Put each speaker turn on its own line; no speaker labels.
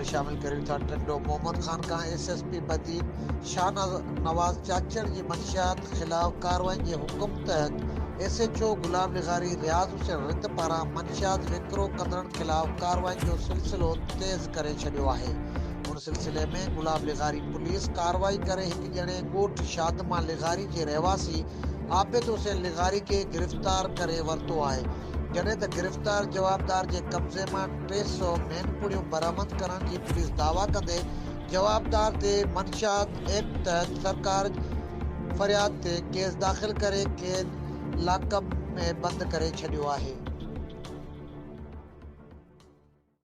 ख़बर शामिल करियूं था। टंडो मोहम्मद खान का एसएसपी बदीन शाह नवाज चाचड़ की मंशियात खिलाफ कार्रवाई के हुक्म तहत एसएचओ गुलाम लिगारी रियाज हुसैन रित पारां मंशियात विकिरो कंदड़नि खिलाफ कार्रवाई जो सिलसिलो तेज़ करे छॾियो आहे। उन सिलसिले में गुलाम लिगारी पुलिस कार्रवाई करे हिकु ॼणे ॻोठ शादमा लिगारी के रहवासी आबिद हुसैन लिगारी के गिरफ्तार करे वरितो आहे, जॾहिं त गिरफ्तार जवाबदार जे कब्ज़े मां 300 मेनपुड़ियूं बरामद करण जी पुलिस दावा कंदे जवाबदार ते मंशियात एक्ट तहत सरकार फरियाद ते केस दाख़िल करे कैद लाकअप में बंद करे छॾियो आहे।